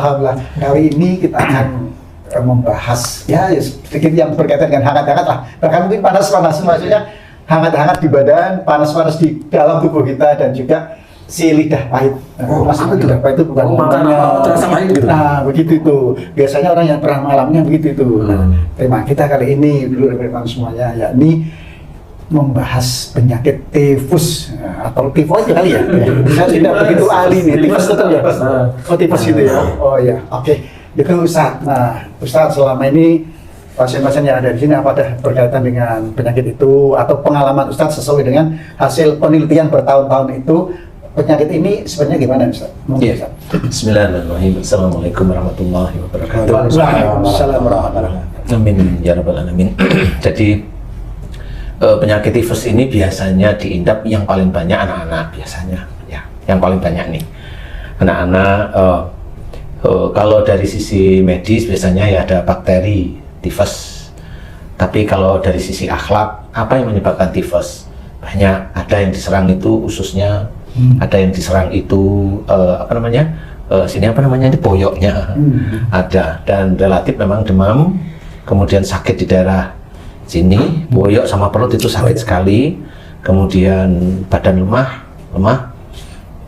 Alhamdulillah. Kali ini kita akan membahas ya sedikit yang berkaitan dengan hangat-hangat lah. Bahkan mungkin panas-panas, maksudnya hangat-hangat di badan, panas-panas di dalam tubuh kita, dan juga si lidah pahit. Lidah pahit itu bukan terasa pahit gitu. Nah, begitu itu. Biasanya orang yang pernah mengalaminya begitu itu. Nah, tema kita kali ini dulu rekan semuanya, yakni membahas penyakit tifus atau tifoid kali ya. Saya tidak begitu ahli nih, tifus itu ya. Oh, tifus gitu ya. Oh ya, oke. Itu Ustaz. Nah, Ustaz selama ini pasien-pasien yang ada di sini apa ada berkaitan dengan penyakit itu atau pengalaman Ustaz sesuai dengan hasil penelitian bertahun-tahun itu, penyakit ini sebenarnya gimana Ustaz? Iya. Bismillahirrahmanirrahim. Assalamualaikum warahmatullahi wabarakatuh. Waalaikumsalam warahmatullahi wabarakatuh. Amin ya rabbal alamin. Jadi penyakit tifus ini biasanya diidap yang paling banyak anak-anak biasanya, ya, yang paling banyak nih anak-anak. Kalau dari sisi medis biasanya ya ada bakteri tifus, tapi kalau dari sisi akhlak, apa yang menyebabkan tifus? Banyak, ada yang diserang itu ususnya, ada yang diserang itu ini boyoknya, ada, dan relatif memang demam, kemudian sakit di daerah sini, boyok sama perut itu sakit sekali, kemudian badan lemah,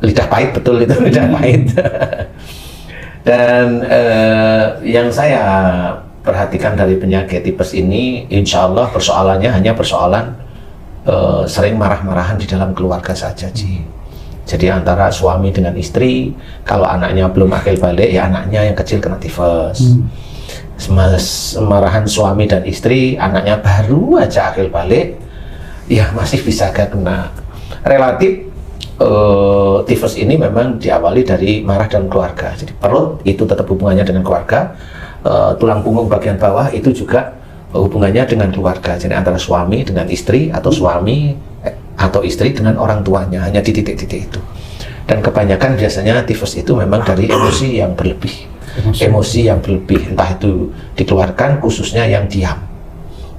lidah pahit, betul itu lidah pahit. Dan yang saya perhatikan dari penyakit tipes ini, insya Allah persoalannya hanya persoalan sering marah-marahan di dalam keluarga saja, Ji. Jadi antara suami dengan istri, kalau anaknya belum akil balik, ya anaknya yang kecil kena tifus. Marahan suami dan istri, anaknya baru aja akil balik, ya masih bisa kena. Relatif tifus ini memang diawali dari marah dalam keluarga. Jadi perut itu tetap hubungannya dengan keluarga, tulang punggung bagian bawah itu juga hubungannya dengan keluarga. Jadi antara suami dengan istri atau suami atau istri dengan orang tuanya, hanya di titik-titik itu. Dan kebanyakan biasanya tifus itu memang dari emosi yang berlebih. Emosi yang berlebih, entah itu dikeluarkan khususnya yang diam.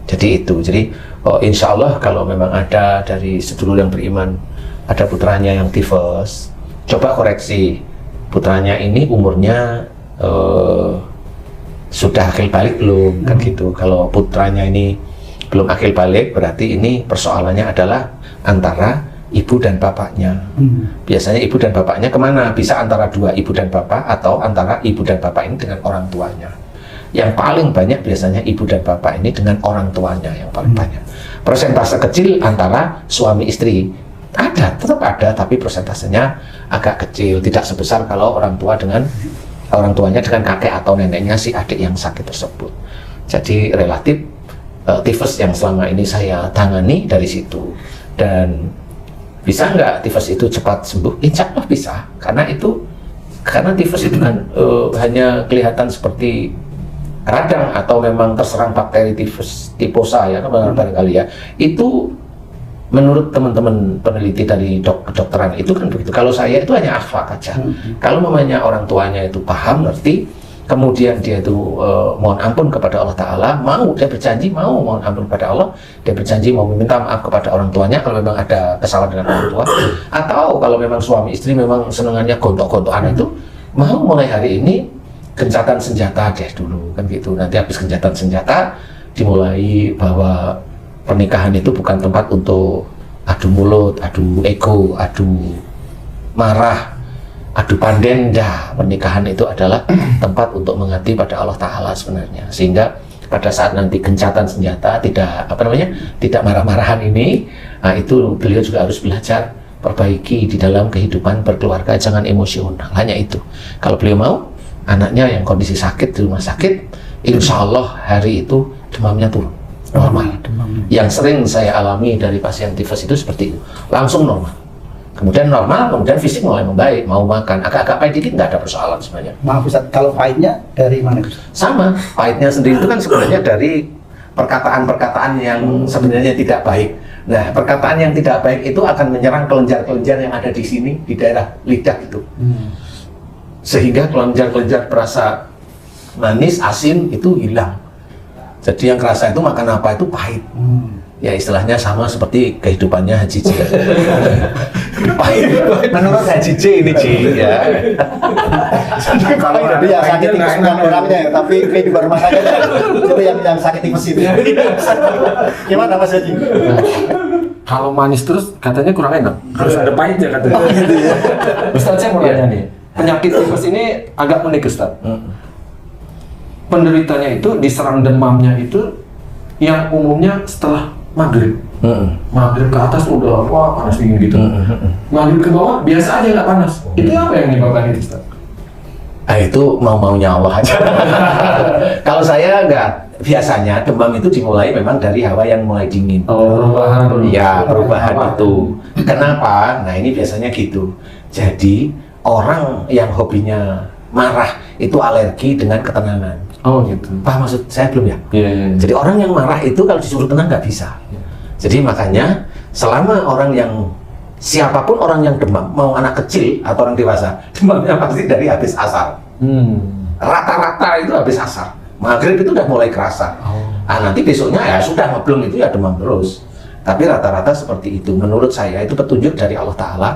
Jadi itu, jadi insya Allah kalau memang ada dari sedulur yang beriman, ada putranya yang tifus, coba koreksi, putranya ini umurnya sudah akil balik belum, kan gitu. Kalau putranya ini belum akil balik, berarti ini persoalannya adalah antara ibu dan bapaknya. Biasanya ibu dan bapaknya kemana? Bisa antara dua ibu dan bapak, atau antara ibu dan bapak ini dengan orang tuanya. Yang paling banyak biasanya ibu dan bapak ini dengan orang tuanya yang paling banyak. Persentase kecil antara suami istri ada, tetap ada, tapi persentasenya agak kecil, tidak sebesar kalau orang tuanya dengan kakek atau neneknya si adik yang sakit tersebut. Jadi relatif tifus yang selama ini saya tangani dari situ. Dan bisa nggak tifus itu cepat sembuh? Insya Allah bisa, karena tifus itu kan hanya kelihatan seperti radang atau memang terserang bakteri tifus tiposa ya, barangkali ya. Itu menurut teman-teman peneliti dari kedokteran itu kan begitu. Kalau saya itu hanya akhlak aja. Kalau mamanya orang tuanya itu paham, ngerti, kemudian dia itu mohon ampun kepada Allah Ta'ala, dia berjanji mau mohon ampun kepada Allah, dia berjanji mau meminta maaf kepada orang tuanya kalau memang ada kesalahan dengan orang tua, atau kalau memang suami istri memang senengannya gontok-gontokan itu, mau mulai hari ini gencatan senjata deh dulu, kan gitu. Nanti habis gencatan senjata dimulai bahwa pernikahan itu bukan tempat untuk adu mulut, adu ego, adu marah, adu pandenda. Pernikahan itu adalah tempat untuk mengabdi pada Allah Ta'ala sebenarnya. Sehingga pada saat nanti gencatan senjata tidak marah-marahan ini, nah itu beliau juga harus belajar perbaiki di dalam kehidupan berkeluarga, jangan emosional. Hanya itu. Kalau beliau mau, anaknya yang kondisi sakit di rumah sakit, insya Allah hari itu demamnya turun normal. Yang sering saya alami dari pasien tifus itu seperti itu, langsung normal. Kemudian normal, kemudian fisik mulai membaik, mau makan, agak-agak pahit dikit nggak ada persoalan sebenarnya. Maaf Ustaz, kalau pahitnya dari mana Ustaz? Sama, pahitnya sendiri itu kan sebenarnya dari perkataan-perkataan yang sebenarnya tidak baik. Nah, perkataan yang tidak baik itu akan menyerang kelenjar-kelenjar yang ada di sini, di daerah lidah itu. Sehingga kelenjar-kelenjar perasa manis, asin itu hilang. Jadi yang kerasa itu makan apa itu pahit. Ya istilahnya sama seperti kehidupannya Haji J. Menurut Haji J ini J ya. Kalau jadi yang sakit tipes bukan orangnya, tapi kehidupan rumah tangganya itu yang sakit tipes itu. Gimana Mas Haji? Kalau manis terus katanya kurang enak. Harus ada pahitnya katanya. Gitu ya. Ustaz, saya mau nanya nih. Penyakit tipes ini agak unik, Ustaz. Penderitanya itu diserang demamnya itu yang umumnya setelah maghrib. Maghrib ke atas udah wah panas dingin gitu. Maghrib ke bawah biasa aja nggak panas. Itu apa yang menyebabkan itu, Ustaz? Itu mau-maunya Allah aja. Kalau saya enggak, biasanya demam itu dimulai memang dari hawa yang mulai dingin. Perubahan. Ya, perubahan itu. Kenapa? Nah, ini biasanya gitu. Jadi, orang yang hobinya marah itu alergi dengan ketenangan. Oh gitu. Paham maksud saya belum ya? Iya. Jadi orang yang marah itu kalau disuruh tenang nggak bisa. Jadi makanya selama orang yang siapapun orang yang demam, mau anak kecil atau orang dewasa, demamnya pasti dari habis asar. Rata-rata itu habis asar. Maghrib itu udah mulai kerasa. Nanti besoknya ya sudah ngeblong itu ya demam terus. Tapi rata-rata seperti itu. Menurut saya itu petunjuk dari Allah Ta'ala.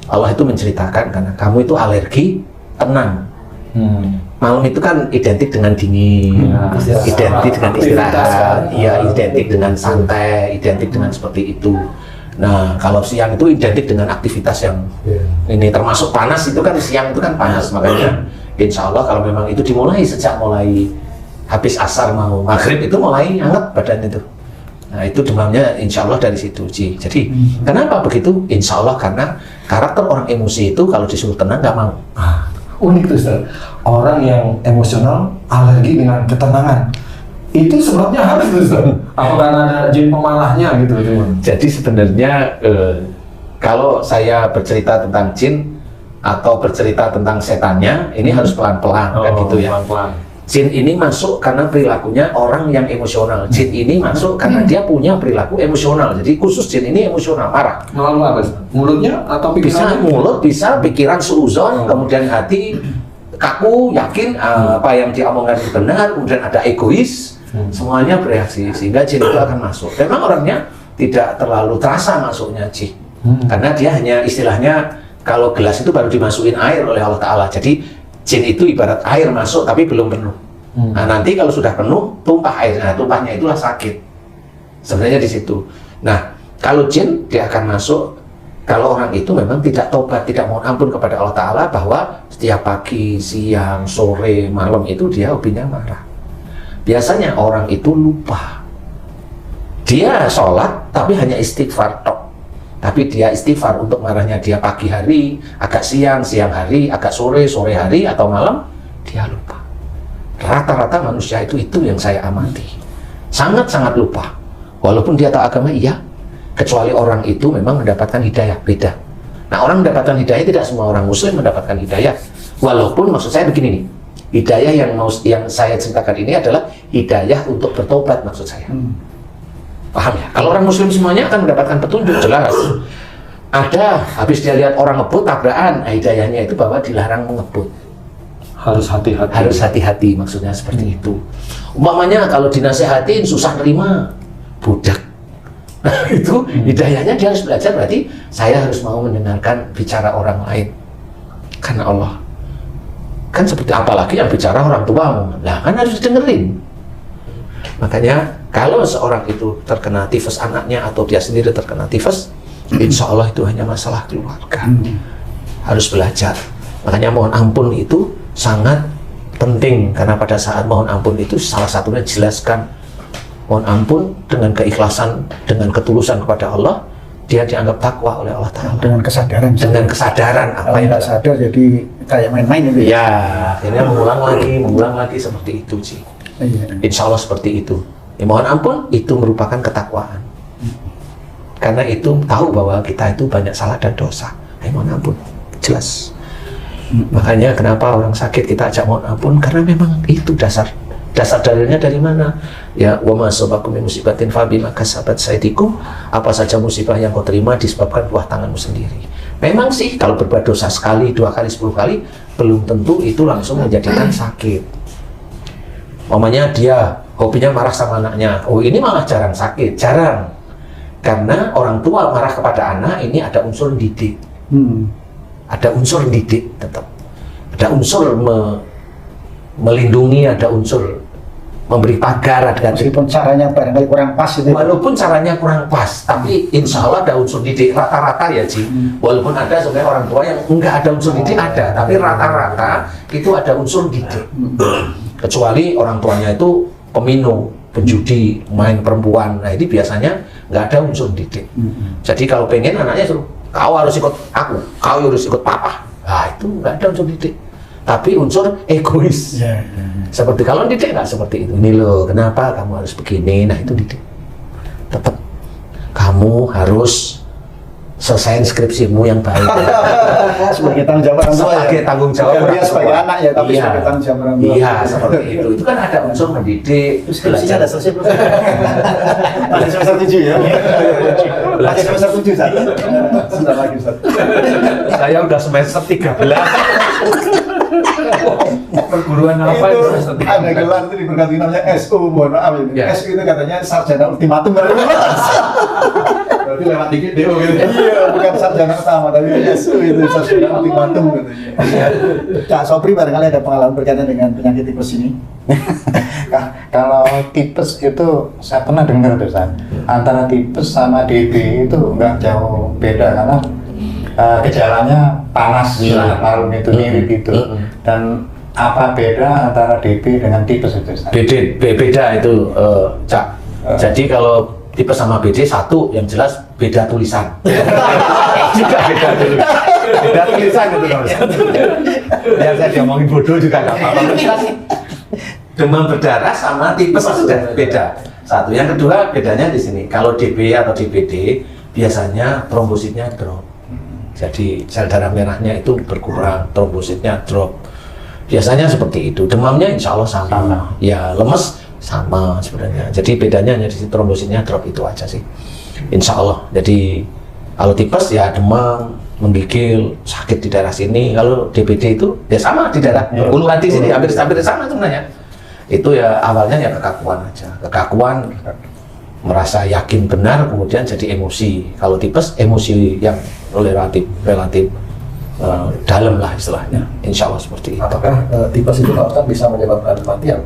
Allah itu menceritakan karena kamu itu alergi, tenang. Malam itu kan identik dengan dingin, identik dengan istirahat, iya identik dengan santai, identik dengan seperti itu. Nah, kalau siang itu identik dengan aktivitas yang ini termasuk panas itu kan siang itu kan panas, makanya insya Allah kalau memang itu dimulai sejak mulai habis asar mau maghrib itu mulai hangat badan itu. Nah itu demamnya insya Allah dari situ Ji. Jadi kenapa begitu? Insya Allah karena karakter orang emosi itu kalau disuruh tenang nggak mau. Unik tuh Ustaz. Orang yang emosional alergi dengan ketenangan. Itu sebabnya harus tuh Ustaz. Apa karena ada jin pemalahnya gitu teman? Jadi sebenarnya kalau saya bercerita tentang jin atau bercerita tentang setannya, ini harus pelan-pelan kan gitu ya. Pelan-pelan. Jin ini masuk karena perilakunya orang yang emosional. Jin ini masuk karena dia punya perilaku emosional. Jadi khusus jin ini emosional, marah. Melalui apa Ustaz? Mulutnya atau Bisa pikirannya? mulut, bisa pikiran suuzon, kemudian hati kaku, yakin apa yang dia omongkan itu benar, kemudian ada egois, semuanya bereaksi sehingga jin itu akan masuk. Memang orangnya tidak terlalu terasa masuknya jin, karena dia hanya istilahnya kalau gelas itu baru dimasukin air oleh Allah Ta'ala. Jadi jin itu ibarat air masuk tapi belum penuh. Nah nanti kalau sudah penuh, tumpah air. Nah tumpahnya itulah sakit. Sebenarnya di situ. Nah kalau jin dia akan masuk kalau orang itu memang tidak tobat, tidak mohon ampun kepada Allah Ta'ala bahwa setiap pagi, siang, sore, malam itu dia hobinya marah. Biasanya orang itu lupa. Dia sholat tapi hanya istighfar tok. Tapi dia istighfar untuk marahnya dia pagi hari, agak siang, siang hari, agak sore, sore hari, atau malam, dia lupa. Rata-rata manusia itu yang saya amati. Sangat-sangat lupa. Walaupun dia tahu agama, iya. Kecuali orang itu memang mendapatkan hidayah, beda. Nah orang mendapatkan hidayah, tidak semua orang muslim mendapatkan hidayah. Walaupun maksud saya begini nih, hidayah yang saya ceritakan ini adalah hidayah untuk bertobat maksud saya. Paham ya? Kalau orang muslim semuanya akan mendapatkan petunjuk jelas. Ada, habis dia lihat orang ngebut tabrakan, hidayahnya itu bahwa dilarang mengebut. Harus hati-hati. Harus hati-hati, maksudnya seperti itu. Umpamanya kalau dinasehatin susah terima, budak. Nah itu hidayahnya dia harus belajar, berarti saya harus mau mendengarkan bicara orang lain. Karena Allah. Kan seperti apalagi yang bicara orang tua, lah kan harus dengerin. Makanya kalau seorang itu terkena tifus anaknya atau dia sendiri terkena tifus, insya Allah itu hanya masalah keluarga. Harus belajar. Makanya mohon ampun itu sangat penting, karena pada saat mohon ampun itu salah satunya jelaskan mohon ampun dengan keikhlasan, dengan ketulusan kepada Allah, dia dianggap takwa oleh Allah Ta'ala. Dengan kesadaran. Dengan kesadaran apa yang nggak sadar jadi kayak main-main itu ya. Akhirnya mengulang lagi seperti itu sih. Iya. Insya Allah seperti itu. Ya, mohon ampun itu merupakan ketakwaan. Karena itu tahu bahwa kita itu banyak salah dan dosa. Mohon ampun, jelas. Makanya kenapa orang sakit kita ajak mohon ampun, karena memang itu dasar dalilnya dari mana? Ya, wa ma asabakum min musibatin fa bima kasabat saydikum. Apa saja musibah yang kau terima disebabkan buah tanganmu sendiri. Memang sih kalau berbuat dosa sekali, 2 kali, 10 kali belum tentu itu langsung menjadikan sakit. Mamanya dia hobinya marah sama anaknya, oh ini malah jarang sakit, jarang. Karena orang tua marah kepada anak ini ada unsur didik. Ada unsur didik tetap. Ada unsur melindungi, ada unsur memberi pagar, ada Meskipun caranya barangkali kurang pas itu. walaupun caranya kurang pas, tapi insya Allah ada unsur didik rata-rata ya Ji. Walaupun ada sebenarnya orang tua yang enggak ada unsur didik ada, tapi rata-rata itu ada unsur didik. Kecuali orang tuanya itu peminum, penjudi, main perempuan, nah ini biasanya nggak ada unsur didik. Jadi kalau pengen anaknya suruh, kau harus ikut aku, kau harus ikut papa, nah itu nggak ada unsur didik. Tapi unsur egois. Seperti kalau didik nggak seperti itu. Ini loh, kenapa kamu harus begini? Nah itu didik. Tetap kamu harus selesaiin skripsimu yang baik. Sebagai tanggung jawab orang tua ya. Sebagai tanggung jawab Bukan orang dia sebagai tua. anak ya, tapi Iya. sebagai tanggung jawab orang tua. Iya, seperti itu. Itu kan ada unsur mendidik. Skripsinya ada selesai belum? Masih semester 7 ya? Masih semester 7 Ustaz? Sebentar lagi Ustaz. Saya udah semester 13. Perguruan apa Itu itu? ada gelar itu diberkati namanya SU, mohon maaf ini. Ya. SU itu katanya sarjana ultimatum. Berarti lewat dikit DO gitu. Iya, bukan sarjana utama, tapi SU itu sarjana ultimatum katanya. Cak Sobri barangkali ada pengalaman berkaitan dengan penyakit tipes ini. Kalau tipes itu saya pernah dengar tuh San. Antara tipes sama DB itu nggak jauh beda karena gejalanya panas, larut itu mirip itu. Dan apa beda antara DB dengan tipes itu San? Beda itu, Cak. Jadi kalau tipes sama BD satu yang jelas beda tulisan. Juga beda tulisan. Beda tulisan itu kalau biar saya diomongin bodoh juga nggak apa-apa. Demam berdarah sama tipes sudah beda. Satu, yang kedua bedanya di sini. Kalau DB atau DBD biasanya trombositnya drop. Jadi sel darah merahnya itu berkurang, trombositnya drop. Biasanya seperti itu. Demamnya insya Allah sama. Ya lemes sama sebenarnya. Jadi bedanya hanya di situ, trombositnya drop itu aja sih. Insya Allah. Jadi kalau tipes ya demam, menggigil, sakit di daerah sini. Kalau DBD itu ya sama di daerah ulu hati sini, hampir sama sebenarnya. Itu ya awalnya ya kekakuan aja. Kekakuan, merasa yakin benar, kemudian jadi emosi. Kalau tipes emosi yang relatif dalam lah istilahnya. Insya Allah seperti itu. Apakah tipes itu Pak Ustadz bisa menyebabkan kematian?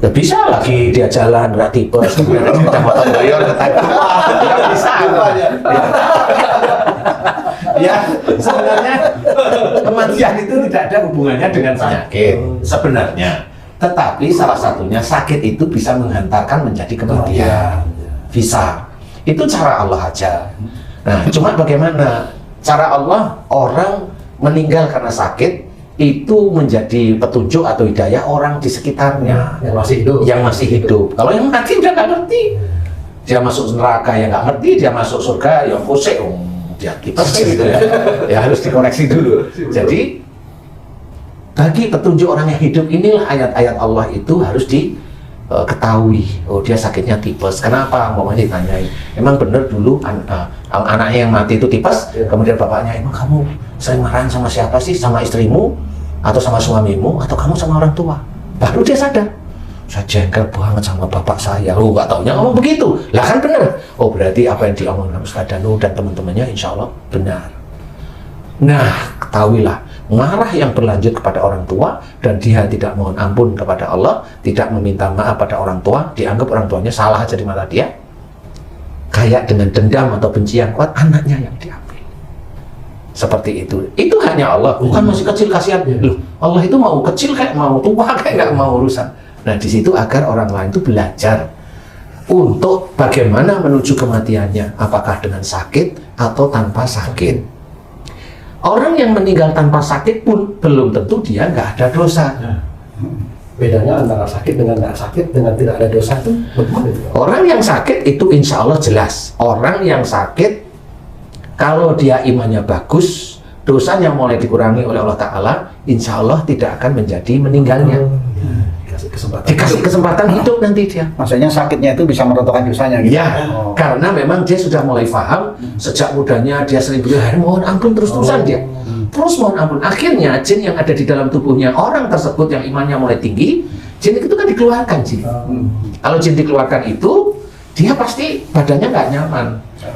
Ya bisa lagi dia jalan nggak tipes, kemudian sepeda motor goyor ketangkep, ya bisa. Ya sebenarnya kematian itu tidak ada hubungannya dengan penyakit sebenarnya. Tetapi salah satunya sakit itu bisa menghantarkan menjadi kematian. Bisa. Itu cara Allah aja. Nah, cuma bagaimana cara Allah orang meninggal karena sakit itu menjadi petunjuk atau hidayah orang di sekitarnya Yang masih hidup. yang masih hidup. Kalau yang mati udah nggak ngerti, dia masuk neraka ya nggak ngerti, dia masuk surga yang pusing, dia tipes gitu ya. Ya harus dikoreksi dulu. Jadi bagi petunjuk orang yang hidup inilah ayat-ayat Allah itu harus diketahui. Oh dia sakitnya tipes. Kenapa? Umpamanya ditanyain. Emang bener dulu anaknya yang mati itu tipes. Kemudian bapaknya, emang kamu sering marahan sama siapa sih? Sama istrimu? Atau sama suamimu? Atau kamu sama orang tua? Baru dia sadar. Saya jengkel banget sama bapak saya. Oh nggak taunya ngomong begitu. Lah kan bener. Oh berarti apa yang diomongin Ustaz Danu dan teman-temannya insya Allah benar. Nah ketahuilah. Marah yang berlanjut kepada orang tua dan dia tidak mohon ampun kepada Allah, tidak meminta maaf pada orang tua, dianggap orang tuanya salah aja di mata dia, kayak dengan dendam atau benci yang kuat, anaknya yang diambil. Seperti itu hanya Allah, bukan masih kecil kasihan. Loh, Allah itu mau kecil kayak mau tua kayak nggak mau urusan. Nah di situ agar orang lain itu belajar untuk bagaimana menuju kematiannya, apakah dengan sakit atau tanpa sakit. Orang yang meninggal tanpa sakit pun belum tentu dia nggak ada dosa. Bedanya antara sakit dengan nggak sakit dengan tidak ada dosa itu bagaimana itu? Orang yang sakit itu insya Allah jelas. Orang yang sakit kalau dia imannya bagus, dosanya mulai dikurangi oleh Allah Ta'ala, insya Allah tidak akan menjadi meninggalnya. Dikasih kesempatan hidup nanti dia. Maksudnya sakitnya itu bisa merontokkan dosanya gitu. Ya, karena memang dia sudah mulai paham sejak mudanya dia sering bilang mohon ampun terus-terusan dia. Terus mohon ampun. Akhirnya jin yang ada di dalam tubuhnya orang tersebut yang imannya mulai tinggi, jin itu kan dikeluarkan jin. Kalau jin dikeluarkan itu dia pasti badannya nggak nyaman.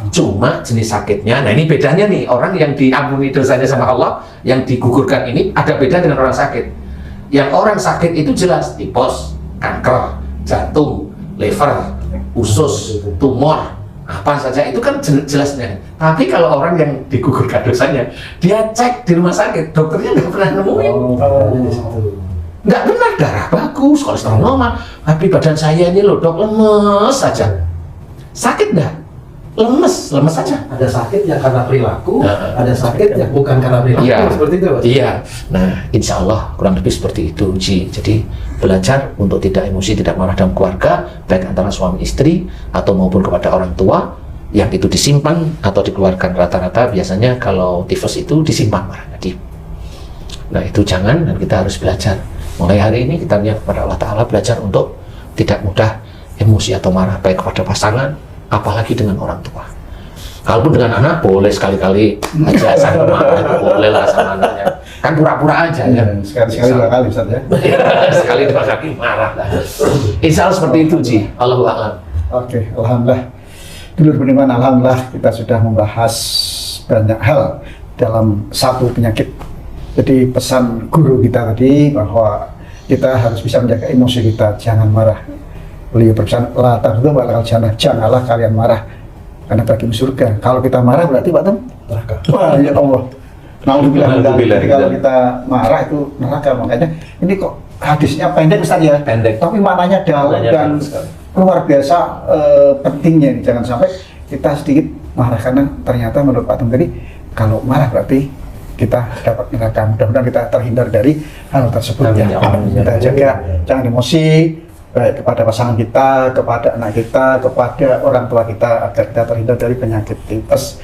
Cuma jenis sakitnya, nah ini bedanya nih, orang yang diampuni dosanya sama Allah, yang digugurkan ini ada beda dengan orang sakit. Yang orang sakit itu jelas tipes, kanker, jantung, liver, usus, tumor, apa saja itu kan jelasnya. Tapi kalau orang yang digugurkan dosanya, dia cek di rumah sakit, dokternya nggak pernah nemuin. Nggak benar, darah bagus, kolesterol normal, tapi badan saya ini loh dok, lemes saja. Sakit nggak? Lemes saja. Ada sakit yang karena perilaku, ada sakit yang bukan karena perilaku. Iya, Seperti itu, Mas. iya. Nah, insya Allah kurang lebih seperti itu, Ji. Jadi belajar untuk tidak emosi, tidak marah dalam keluarga, baik antara suami istri atau maupun kepada orang tua, yang itu disimpan atau dikeluarkan. Rata-rata biasanya kalau tifus itu disimpan marahnya. Nah, itu jangan, dan kita harus belajar. Mulai hari ini kita niat kepada Allah Ta'ala belajar untuk tidak mudah emosi atau marah, baik kepada pasangan, apalagi dengan orang tua. Kalaupun dengan anak, boleh sekali-kali aja saya marah, boleh lah sama anaknya. Kan pura-pura aja ya. Sekali-sekali 2 kali Ustaz ya. Sekali 2 kali marah lah. Insya Allah seperti itu, Ji. Allahu a'lam. Oke, alhamdulillah. Dulur beriman, alhamdulillah kita sudah membahas banyak hal dalam satu penyakit. Jadi pesan guru kita tadi bahwa kita harus bisa menjaga emosi kita, jangan marah. Beliau berpesan, la taghdabu ala al-jannah, janganlah kalian marah karena bagimu surga. Kalau kita marah berarti Pak Tem? Neraka. Wah, ya Allah. Nauzubillah. Nauzubillah. Jadi kalau kita marah itu neraka. Makanya ini kok hadisnya pendek Ustaz ya? Pendek. Tapi maknanya dalam Maknanya dan dalam sekali. luar biasa pentingnya ini. Jangan sampai kita sedikit marah, karena ternyata menurut Pak Tem tadi kalau marah berarti kita dapat neraka. Mudah-mudahan kita terhindar dari hal tersebut. Amin, Ya. ya Allah. Kita jaga, jangan emosi, baik kepada pasangan kita, kepada anak kita, kepada orang tua kita, agar kita terhindar dari penyakit tipes.